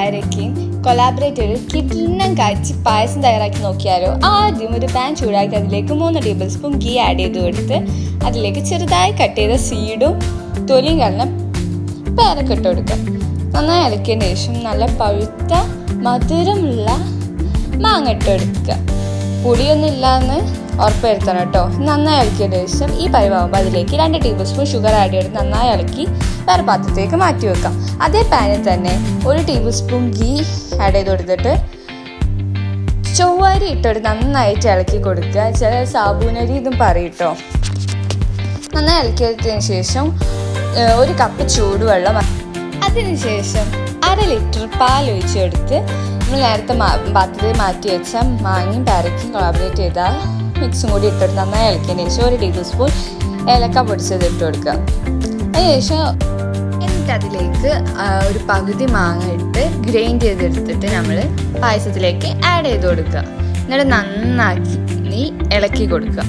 പേരയ്ക്കയും collaborate ചെയ്ത് കിഡ്നം കാച്ചി പായസം തയ്യാറാക്കി നോക്കിയാലോ. ആദ്യം ഒരു പാൻ ചൂടാക്കി അതിലേക്ക് 3 ടേബിൾ സ്പൂൺ ഗീ ആഡ് ചെയ്ത് കൊടുത്ത് അതിലേക്ക് ചെറുതായി കട്ട് ചെയ്ത സീഡും തൊലിയും കളഞ്ഞ പേരയ്ക്ക ഇട്ട് കൊടുക്കുക. നന്നായി ഇളക്കിയതിന് ശേഷം നല്ല പഴുത്ത മധുരമുള്ള മാങ്ങ ഇട്ട് കൊടുക്കുക. പുളിയൊന്നും ഇല്ലാന്ന് ഉറപ്പുവരുത്തണം കേട്ടോ. നന്നായി ഇളക്കിയതിന് ശേഷം ഈ പരിവാകുമ്പോൾ അതിലേക്ക് 2 ടേബിൾ സ്പൂൺ ഷുഗർ ആഡ് ചെയ്ത് നന്നായി ഇളക്കി വേറെ പാത്രത്തിലേക്ക് മാറ്റി വെക്കാം. അതേ പാനിൽ തന്നെ 1 ടേബിൾ സ്പൂൺ ഗീ ആഡ് ചെയ്ത് കൊടുത്തിട്ട് ചൊവ്വാരി ഇട്ടോട്ട് നന്നായിട്ട് ഇളക്കി കൊടുക്കുക. ചില സാബൂനരി ഇതും പറയും കേട്ടോ. നന്നായി ഇളക്കിയതിന് ശേഷം 1 കപ്പ് ചൂടുവെള്ളം, അതിനുശേഷം 1/2 ലിറ്റർ പാൽ ഒഴിച്ചെടുത്ത് നമ്മൾ നേരത്തെ പാത്രത്തിൽ മാറ്റി വെച്ച മാങ്ങയും പേരയ്ക്കയും കൊളാബറേറ്റ് ചെയ്ത മിക്സും കൂടി ഇട്ടിട്ട് നന്നായി ഇളക്കിയതിന് ശേഷം 1 ടേബിൾ സ്പൂൺ ഏലക്ക പൊടിച്ചത് ഇട്ട് കൊടുക്കുക. അതിനുശേഷം എന്നിട്ട് അതിലേക്ക് ഒരു പകുതി മാങ്ങ ഇട്ട് ഗ്രൈൻഡ് ചെയ്തെടുത്തിട്ട് നമ്മൾ പായസത്തിലേക്ക് ആഡ് ചെയ്ത് കൊടുക്കുക. എന്നിട്ട് നന്നാക്കി ഇളക്കി കൊടുക്കുക.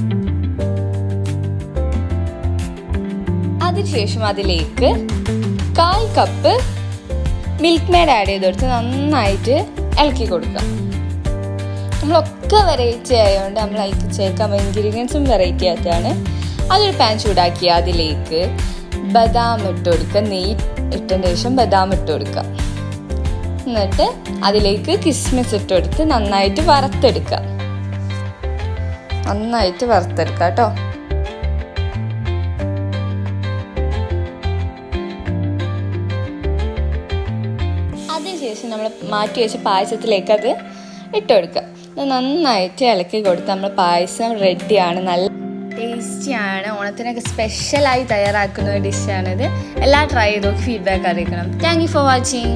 അതിനുശേഷം അതിലേക്ക് 1/4 കപ്പ് മിൽക്ക് മെയ്ഡ് ആഡ് ചെയ്ത് കൊടുത്ത് നന്നായിട്ട് ഇളക്കി കൊടുക്കുക. നമ്മളൊക്കെ വെറൈറ്റി ആയതുകൊണ്ട് നമ്മൾ അതിലേക്ക് ചേർക്കാൻ ഇൻഗ്രീഡിയൻസും വെറൈറ്റി ആയിട്ടാണ്. അതൊരു പാൻ ചൂടാക്കി അതിലേക്ക് ബദാം ഇട്ട് കൊടുക്കുക. നെയ്യ് ഇട്ടതിന് ശേഷം ബദാം ഇട്ട് കൊടുക്കുക. എന്നിട്ട് അതിലേക്ക് കിസ്മിസ് ഇട്ട് കൊടുത്ത് നന്നായിട്ട് വറുത്തെടുക്കുക കേട്ടോ. അതിനുശേഷം നമ്മൾ മാറ്റി വെച്ച പായസത്തിലേക്ക് അത് ഇട്ട് കൊടുക്കുക. നന്നായിട്ട് ഇളക്കി കൊടുത്ത് നമ്മൾ പായസം റെഡിയാണ്. നല്ല ടേസ്റ്റിയാണ്. ഓണത്തിനൊക്കെ സ്പെഷ്യലായി തയ്യാറാക്കുന്ന ഒരു ഡിഷാണിത്. എല്ലാം ട്രൈ ചെയ്ത് നോക്കി ഫീഡ്ബാക്ക് അറിയിക്കണം. Thank you for watching.